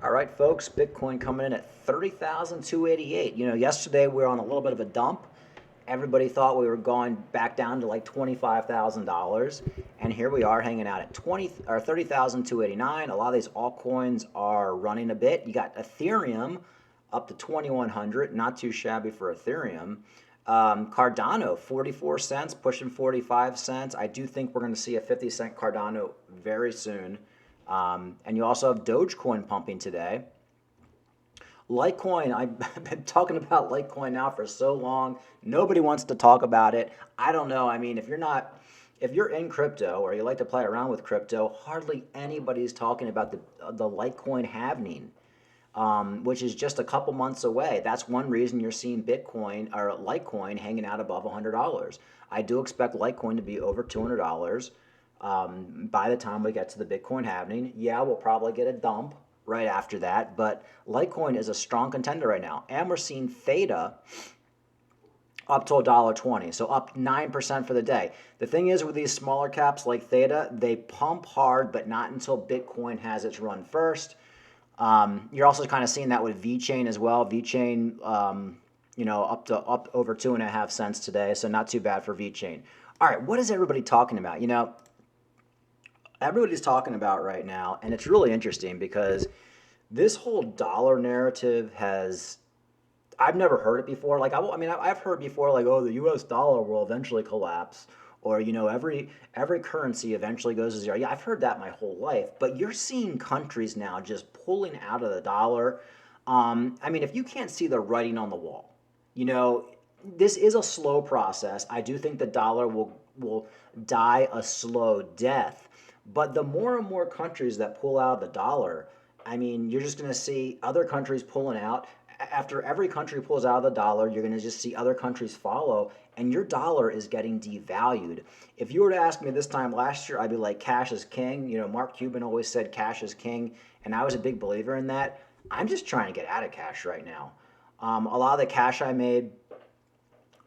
All right, folks, Bitcoin coming in at 30,288. Yesterday we were on a little bit of a dump. Everybody thought we were going back down to like $25,000, and here we are hanging out at 30,289. A lot of these altcoins are running a bit. You got Ethereum up to 2,100, not too shabby for Ethereum. Cardano, 44 cents, pushing 45 cents. I do think we're going to see a 50-cent Cardano very soon. And you also have Dogecoin pumping today. Litecoin, I've been talking about Litecoin now for so long. Nobody wants to talk about it. I don't know. I mean, if you're in crypto or you like to play around with crypto, hardly anybody's talking about the Litecoin halving, which is just a couple months away. That's one reason you're seeing Bitcoin or Litecoin hanging out above $100. I do expect Litecoin to be over $200 by the time we get to the Bitcoin halving. Yeah, we'll probably get a dump right after that, but Litecoin is a strong contender right now. And we're seeing Theta up to $1.20, so up 9% for the day. The thing is with these smaller caps like Theta, they pump hard, but not until Bitcoin has its run first. You're also kind of seeing that with VeChain as well. VeChain, up over 2.5 cents today, so not too bad for VeChain. All right, what is everybody talking about? Everybody's talking about right now, and it's really interesting because this whole dollar narrative I've never heard it before. Like, I've heard before, like, oh, the U.S. dollar will eventually collapse, or every currency eventually goes to zero. Yeah, I've heard that my whole life. But you're seeing countries now just pulling out of the dollar. If you can't see the writing on the wall, this is a slow process. I do think the dollar will die a slow death. But the more and more countries that pull out of the dollar, you're just going to see other countries pulling out. After every country pulls out of the dollar, you're going to just see other countries follow, and your dollar is getting devalued. If you were to ask me this time last year, I'd be like, cash is king. Mark Cuban always said cash is king, and I was a big believer in that. I'm just trying to get out of cash right now. A lot of the cash I made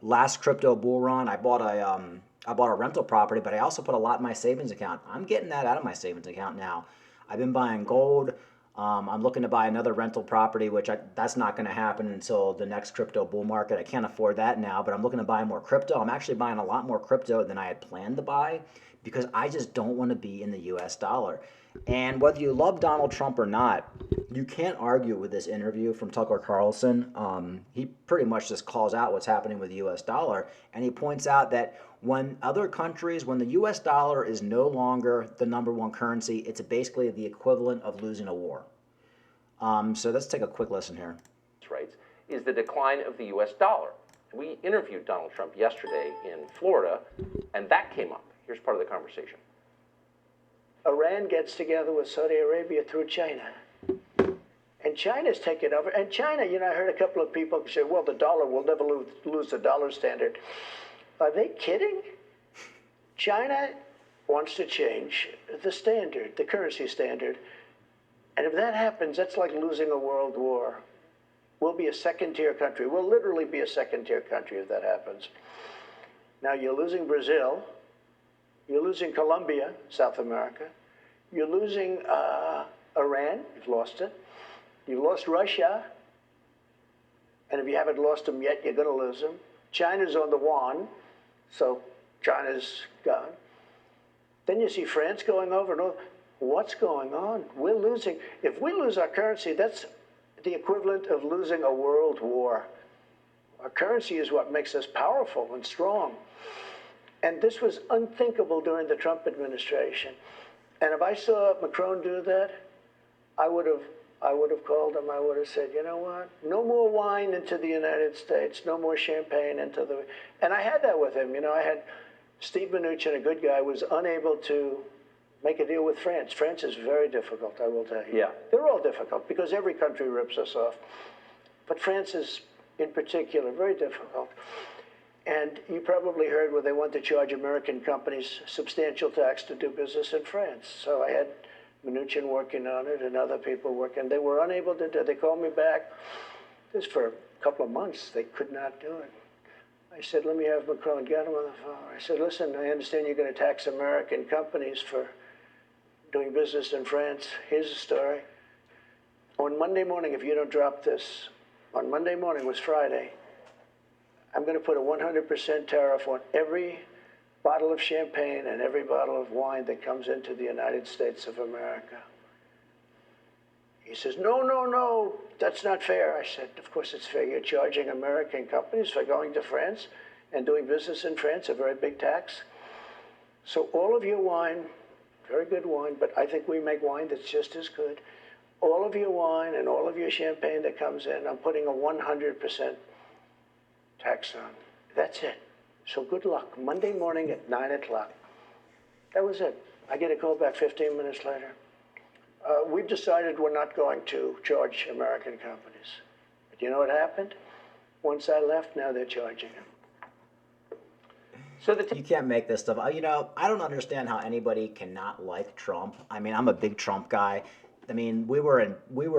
last crypto bull run, I bought a rental property, but I also put a lot in my savings account. I'm getting that out of my savings account now. I've been buying gold. I'm looking to buy another rental property, that's not going to happen until the next crypto bull market. I can't afford that now, but I'm looking to buy more crypto. I'm actually buying a lot more crypto than I had planned to buy because I just don't want to be in the US dollar. And whether you love Donald Trump or not, you can't argue with this interview from Tucker Carlson. He pretty much just calls out what's happening with the US dollar, and he points out that when the US dollar is no longer the number one currency, it's basically the equivalent of losing a war. So let's take a quick listen here. Rates is the decline of the US dollar. We interviewed Donald Trump yesterday in Florida, and that came up. Here's part of the conversation. Iran gets together with Saudi Arabia through China. And China's taken over. And China, I heard a couple of people say, well, the dollar will never lose the dollar standard. Are they kidding? China wants to change the standard, the currency standard. And if that happens, that's like losing a world war. We'll be a second-tier country. We'll literally be a second-tier country if that happens. Now, you're losing Brazil. You're losing Colombia, South America. You're losing Iran. You've lost it. You've lost Russia. And if you haven't lost them yet, you're going to lose them. China's on the yuan, so China's gone. Then you see France going over. No, what's going on? We're losing. If we lose our currency, that's the equivalent of losing a world war. Our currency is what makes us powerful and strong. And this was unthinkable during the Trump administration. And if I saw Macron do that, I would have called him. I would have said, you know what? No more wine into the United States. No more champagne into the... And I had that with him. I had Steve Mnuchin, a good guy, was unable to make a deal with France. France is very difficult, I will tell you. Yeah. They're all difficult because every country rips us off. But France is, in particular, very difficult. And you probably heard where they want to charge American companies substantial tax to do business in France. So I had Mnuchin working on it and other people working. They were unable to do it. They called me back. This for a couple of months. They could not do it. I said, let me have Macron get him on the phone. I said, listen, I understand you're going to tax American companies for doing business in France. Here's the story. on Monday morning, if you don't drop this, on Monday morning was Friday, I'm going to put a 100% tariff on every bottle of champagne and every bottle of wine that comes into the United States of America. He says, no, no, no, that's not fair. I said, of course it's fair. You're charging American companies for going to France and doing business in France, a very big tax. So all of your wine, very good wine, but I think we make wine that's just as good. All of your wine and all of your champagne that comes in, I'm putting a 100% tax on. That's it. So good luck. Monday morning at 9 o'clock. That was it. I get a call back 15 minutes later. We've decided we're not going to charge American companies. But you know what happened? Once I left, now they're charging them. So you can't make this stuff. You know, I don't understand how anybody cannot like Trump. I mean, I'm a big Trump guy. I mean, we were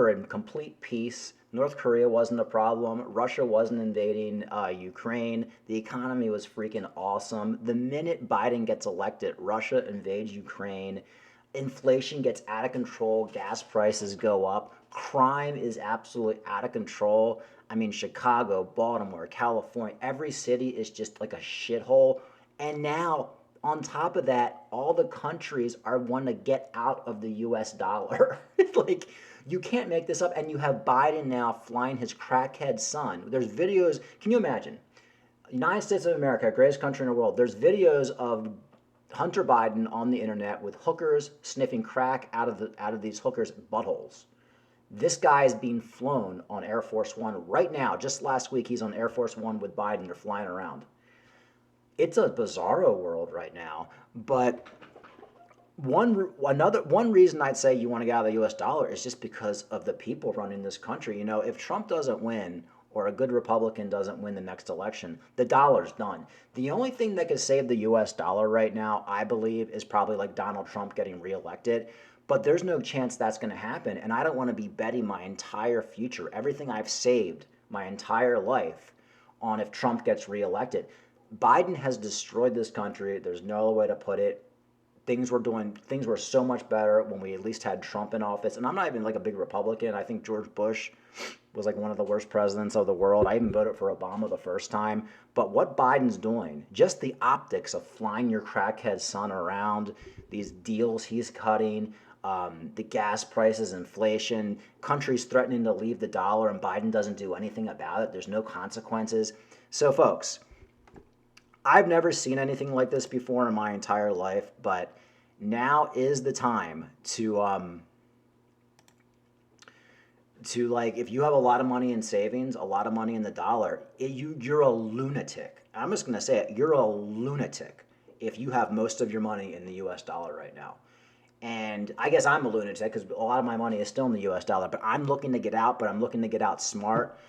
in complete peace. North Korea wasn't a problem. Russia wasn't invading Ukraine. The economy was freaking awesome. The minute Biden gets elected, Russia invades Ukraine. Inflation gets out of control. Gas prices go up. Crime is absolutely out of control. I mean, Chicago, Baltimore, California, every city is just like a shithole. And now, on top of that, all the countries are wanting to get out of the US dollar. Like, you can't make this up. And you have Biden now flying his crackhead son. There's videos. Can you imagine? United States of America, greatest country in the world. There's videos of Hunter Biden on the internet with hookers sniffing crack out of these hookers' buttholes. This guy is being flown on Air Force One right now. Just last week, he's on Air Force One with Biden. They're flying around. It's a bizarro world right now. But one reason I'd say you want to get out of the U.S. dollar is just because of the people running this country. You know, if Trump doesn't win or a good Republican doesn't win the next election, the dollar's done. The only thing that could save the U.S. dollar right now, I believe, is probably like Donald Trump getting reelected. But there's no chance that's going to happen. And I don't want to be betting my entire future, everything I've saved my entire life, on if Trump gets reelected. Biden has destroyed this country. There's no other way to put it. Things were so much better when we at least had Trump in office. And I'm not even like a big Republican. I think George Bush was like one of the worst presidents of the world. I even voted for Obama the first time. But what Biden's doing, just the optics of flying your crackhead son around, these deals he's cutting, the gas prices, inflation, countries threatening to leave the dollar, and Biden doesn't do anything about it. There's no consequences. So, folks, I've never seen anything like this before in my entire life, but now is the time to like, if you have a lot of money in savings, a lot of money in the dollar, you're a lunatic. I'm just going to say it. You're a lunatic if you have most of your money in the U.S. dollar right now. And I guess I'm a lunatic because a lot of my money is still in the U.S. dollar, but I'm looking to get out, but I'm looking to get out smart.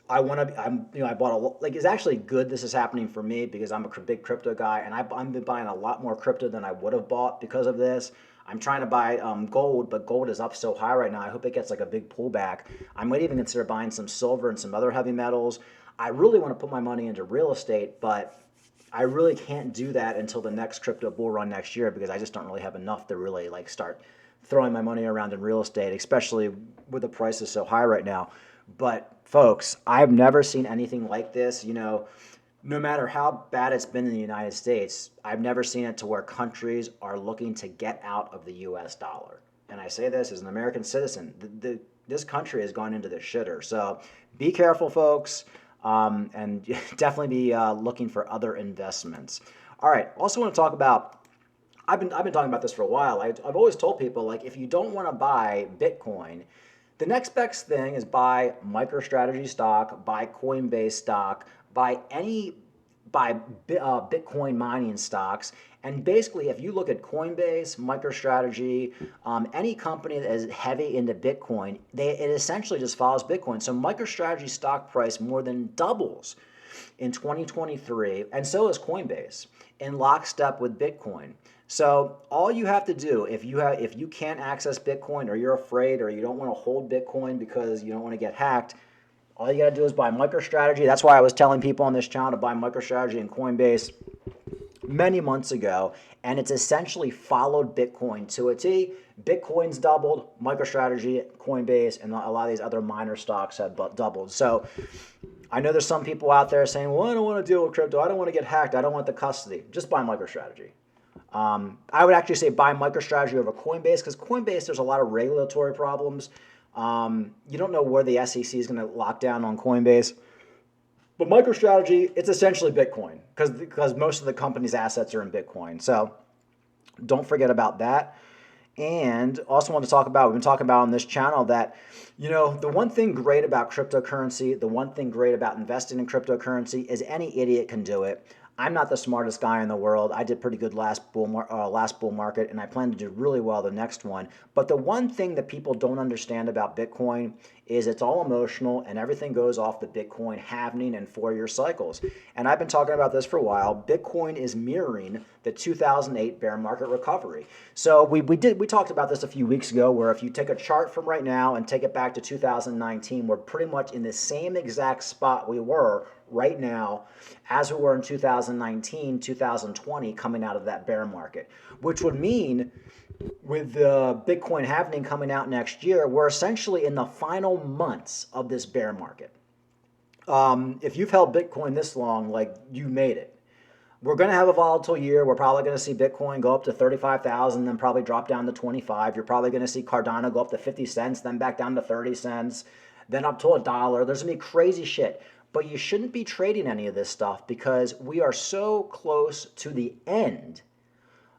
I bought it's actually good this is happening for me because I'm a big crypto guy, and I've been buying a lot more crypto than I would have bought because of this. I'm trying to buy gold, but gold is up so high right now. I hope it gets like a big pullback. I might even consider buying some silver and some other heavy metals. I really want to put my money into real estate, but I really can't do that until the next crypto bull run next year because I just don't really have enough to really like start throwing my money around in real estate, especially with the prices so high right now. But folks, I've never seen anything like this. You know, no matter how bad it's been in the United States, I've never seen it to where countries are looking to get out of the U.S. dollar. And I say this as an American citizen. This country has gone into the shitter. So be careful, folks, and definitely be looking for other investments. All right. Also want to talk about, I've been talking about this for a while. I've always told people, like, if you don't want to buy Bitcoin, the next best thing is buy MicroStrategy stock, buy Coinbase stock, buy Bitcoin mining stocks. And basically, if you look at Coinbase, MicroStrategy, any company that is heavy into Bitcoin, it essentially just follows Bitcoin. So MicroStrategy stock price more than doubles in 2023, and so is Coinbase, in lockstep with Bitcoin. So all you have to do, if you can't access Bitcoin, or you're afraid, or you don't want to hold Bitcoin because you don't want to get hacked, all you got to do is buy MicroStrategy. That's why I was telling people on this channel to buy MicroStrategy and Coinbase. many months ago, and it's essentially followed Bitcoin to a T. Bitcoin's doubled, MicroStrategy, Coinbase, and a lot of these other minor stocks have doubled. So I know there's some people out there saying, well, I don't want to deal with crypto. I don't want to get hacked. I don't want the custody. Just buy MicroStrategy. I would actually say buy MicroStrategy over Coinbase because Coinbase, there's a lot of regulatory problems. You don't know where the SEC is going to lock down on Coinbase. But MicroStrategy, it's essentially Bitcoin because most of the company's assets are in Bitcoin. So don't forget about that. And also want to talk about, we've been talking about on this channel that, the one thing great about cryptocurrency, the one thing great about investing in cryptocurrency is any idiot can do it. I'm not the smartest guy in the world. I did pretty good last bull market, and I plan to do really well the next one. But the one thing that people don't understand about Bitcoin is it's all emotional, and everything goes off the Bitcoin halving and 4-year cycles. And I've been talking about this for a while. Bitcoin is mirroring the 2008 bear market recovery. So we talked about this a few weeks ago, where if you take a chart from right now and take it back to 2019, we're pretty much in the same exact spot we were right now as we were in 2019, 2020 coming out of that bear market, which would mean with the Bitcoin halving coming out next year, we're essentially in the final months of this bear market. If you've held Bitcoin this long, like you made it. We're going to have a volatile year. We're probably going to see Bitcoin go up to 35,000, then probably drop down to 25. You're probably going to see Cardano go up to 50 cents, then back down to 30 cents, then up to $1. There's going to be crazy shit. But you shouldn't be trading any of this stuff because we are so close to the end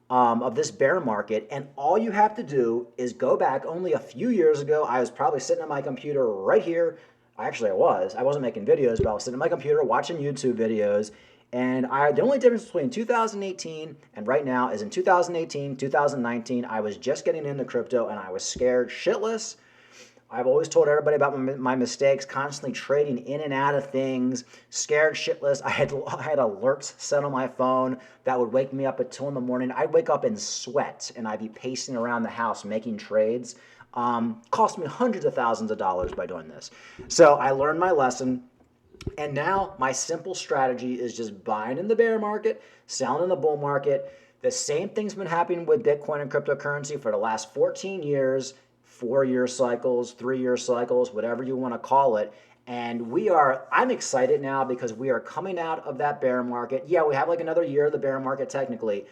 of this bear market, and all you have to do is go back only a few years ago. I was probably sitting at my computer right here. I wasn't making videos, but I was sitting at my computer watching YouTube videos, and the only difference between 2018 and right now is in 2018, 2019, I was just getting into crypto, and I was scared shitless. I've always told everybody about my mistakes, constantly trading in and out of things, scared shitless. I had alerts set on my phone that would wake me up at 2 in the morning. I'd wake up in sweat, and I'd be pacing around the house making trades. Cost me hundreds of thousands of dollars by doing this. So I learned my lesson, and now my simple strategy is just buying in the bear market, selling in the bull market. The same thing's been happening with Bitcoin and cryptocurrency for the last 14 years. 4-year cycles, 3-year cycles, whatever you want to call it. And I'm excited now because we are coming out of that bear market. Yeah, we have like another year of the bear market technically,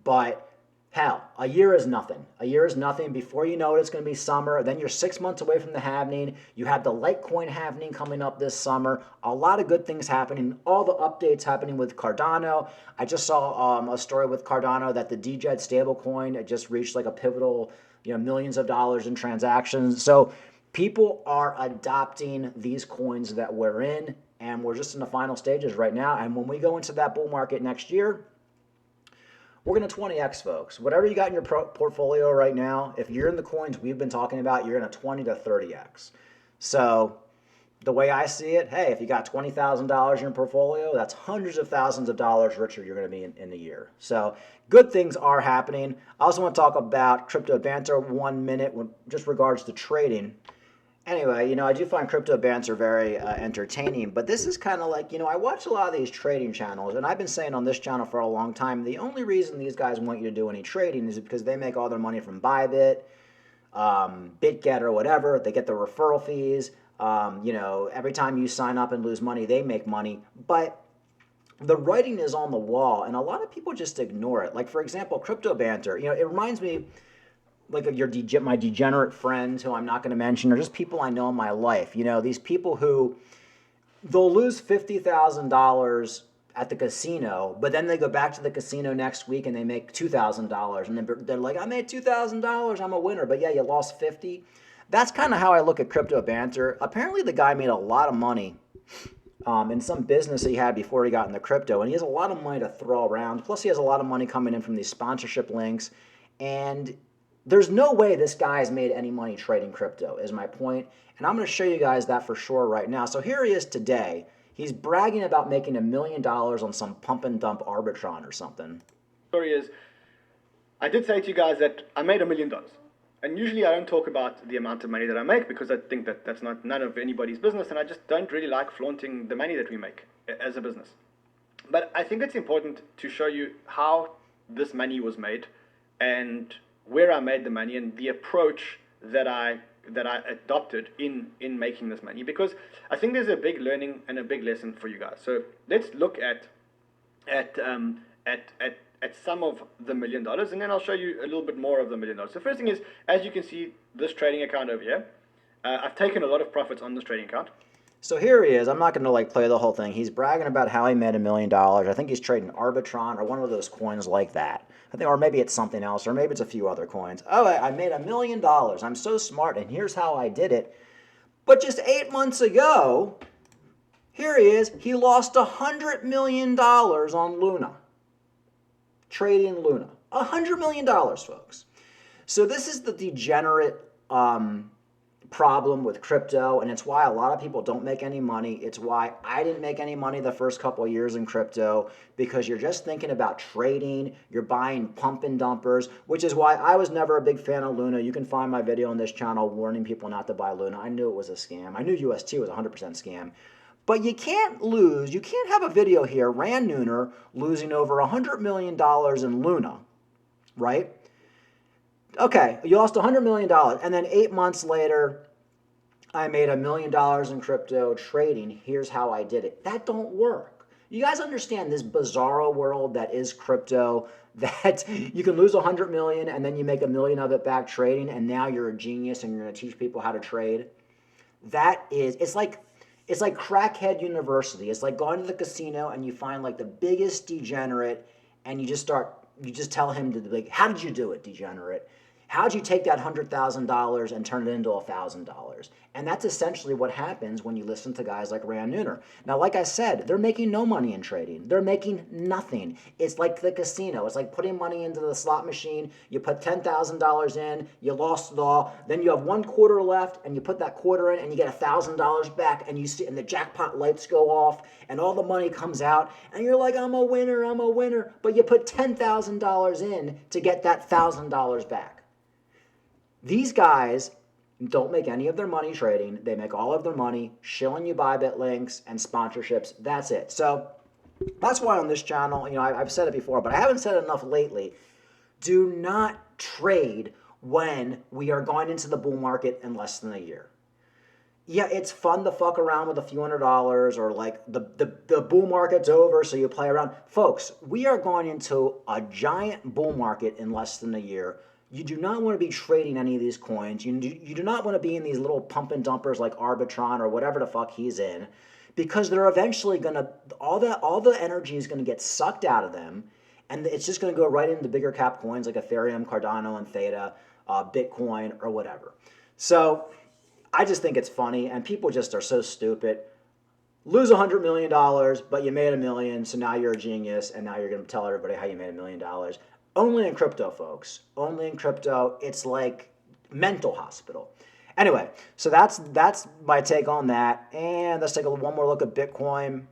but hell, a year is nothing. A year is nothing. Before you know it, it's going to be summer. Then you're 6 months away from the halving. You have the Litecoin halving coming up this summer. A lot of good things happening. All the updates happening with Cardano. I just saw a story with Cardano that the DJED stablecoin just reached like a pivotal millions of dollars in transactions. So people are adopting these coins that we're in, and we're just in the final stages right now. And when we go into that bull market next year, we're going to 20x, folks. Whatever you got in your portfolio right now, if you're in the coins we've been talking about, you're going to 20 to 30x. So the way I see it, hey, if you got $20,000 in your portfolio, that's hundreds of thousands of dollars richer you're going to be in a year. So good things are happening. I also want to talk about crypto banter 1 minute with just regards to trading. Anyway, I do find crypto banter very entertaining, but this is kind of like, I watch a lot of these trading channels, and I've been saying on this channel for a long time, the only reason these guys want you to do any trading is because they make all their money from Bybit, BitGet, or whatever. They get the referral fees. Every time you sign up and lose money, they make money. But the writing is on the wall, and a lot of people just ignore it. Like, for example, crypto banter. It reminds me like my degenerate friends who I'm not going to mention, or just people I know in my life. These people who they'll lose $50,000 at the casino, but then they go back to the casino next week and they make $2,000, and they're like, I made $2,000, I'm a winner. But yeah, you lost 50. That's kind of how I look at crypto banter. Apparently the guy made a lot of money in some business he had before he got into crypto, and he has a lot of money to throw around. Plus he has a lot of money coming in from these sponsorship links, and there's no way this guy has made any money trading crypto, is my point. And I'm going to show you guys that for sure right now. So here he is today. He's bragging about making $1 million on some pump and dump Arbitron or something. Story is, I did say to you guys that I made $1 million. And usually I don't talk about the amount of money that I make because I think that that's none of anybody's business, and I just don't really like flaunting the money that we make as a business. But I think it's important to show you how this money was made and where I made the money and the approach that I adopted in making this money, because I think there's a big learning and a big lesson for you guys. So let's look at some of the $1 million, and then I'll show you a little bit more of the $1 million. The first thing is, as you can see, this trading account over here, I've taken a lot of profits on this trading account. So here he is. I'm not going to like play the whole thing. He's bragging about how he made $1 million. I think he's trading Arbitron or one of those coins like that. I think, or maybe it's something else, or maybe it's a few other coins. Oh, I made $1 million. I'm so smart, and here's how I did it. But just 8 months ago, here he is. He lost $100 million on Luna, trading Luna. $100 million, folks. So this is the degenerate problem with crypto, and it's why a lot of people don't make any money. It's why I didn't make any money the first couple of years in crypto, because you're just thinking about trading, you're buying pump and dumpers, which is why I was never a big fan of Luna. You can find my video on this channel warning people not to buy Luna. I knew it was a scam. I knew UST was 100% scam. But you can't lose, you can't have a video here, Rand Nooner losing over $100 million in Luna, right? Okay, you lost $100 million, and then 8 months later, I made $1 million in crypto trading. Here's how I did it. That don't work. You guys understand this bizarro world that is crypto, that you can lose $100 million and then you make $1 million of it back trading, and now you're a genius and you're going to teach people how to trade? That is, it's like crackhead university. It's like going to the casino and you find like the biggest degenerate, and you just tell him to, like, how did you do it, degenerate? How'd you take that $100,000 and turn it into $1,000? And that's essentially what happens when you listen to guys like Rand Nooner. Now, like I said, they're making no money in trading. They're making nothing. It's like the casino. It's like putting money into the slot machine. You put $10,000 in, you lost it all. Then you have 1 quarter left, and you put that quarter in, and you get $1,000 back, and you see, and the jackpot lights go off, and all the money comes out, and you're like, I'm a winner, I'm a winner. But you put $10,000 in to get that $1,000 back. These guys don't make any of their money trading. They make all of their money shilling you Bybit links and sponsorships. That's it. So that's why on this channel, I've said it before, but I haven't said it enough lately. Do not trade when we are going into the bull market in less than a year. Yeah, it's fun to fuck around with a few $100s, or like the bull market's over, so you play around. Folks, we are going into a giant bull market in less than a year. You do not want to be trading any of these coins. You do not want to be in these little pump and dumpers like Arbitron or whatever the fuck he's in, because they're eventually going to, all the energy is going to get sucked out of them, and it's just going to go right into bigger cap coins like Ethereum, Cardano, and Theta, Bitcoin, or whatever. So I just think it's funny, and people just are so stupid. Lose $100 million, but you made $1 million, so now you're a genius, and now you're going to tell everybody how you made $1 million. Only in crypto, folks. Only in crypto. It's like mental hospital. Anyway, so that's my take on that. And let's take one more look at Bitcoin.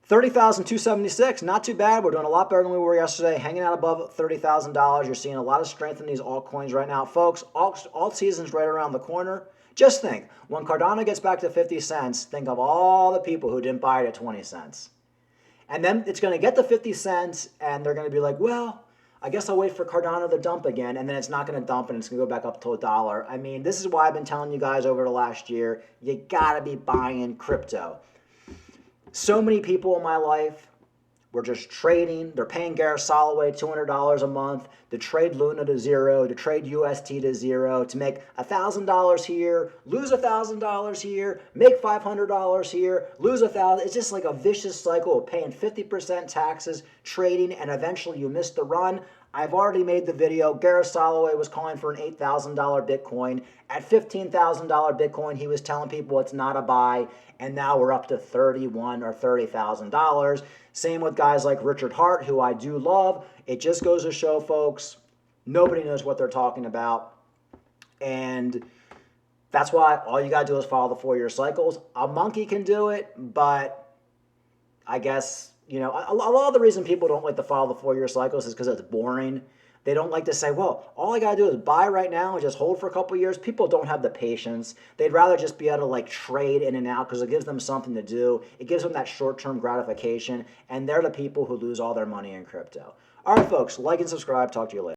30,276, not too bad. We're doing a lot better than we were yesterday, hanging out above $30,000. You're seeing a lot of strength in these altcoins right now. Folks, alt season's right around the corner. Just think, when Cardano gets back to 50 cents, think of all the people who didn't buy it at 20 cents. And then it's going to get to 50 cents, and they're going to be like, well, I guess I'll wait for Cardano to dump again, and then it's not going to dump, and it's going to go back up to $1. I mean, this is why I've been telling you guys over the last year, you got to be buying crypto. So many people in my life were just trading. They're paying Gareth Soloway $200 a month to trade Luna to zero, to trade UST to zero, to make $1,000 here, lose $1,000 here, make $500 here, lose $1,000. It's just like a vicious cycle of paying 50% taxes, trading, and eventually you miss the run. I've already made the video. Gareth Soloway was calling for an $8,000 Bitcoin. At $15,000 Bitcoin, he was telling people it's not a buy, and now we're up to $31,000 or $30,000. Same with guys like Richard Hart, who I do love. It just goes to show, folks, nobody knows what they're talking about. And that's why all you got to do is follow the 4-year cycles. A monkey can do it, but I guess, a lot of the reason people don't like to follow the 4-year cycles is because it's boring. They don't like to say, well, all I got to do is buy right now and just hold for a couple of years. People don't have the patience. They'd rather just be able to like trade in and out because it gives them something to do. It gives them that short-term gratification, and they're the people who lose all their money in crypto. All right, folks, like and subscribe. Talk to you later.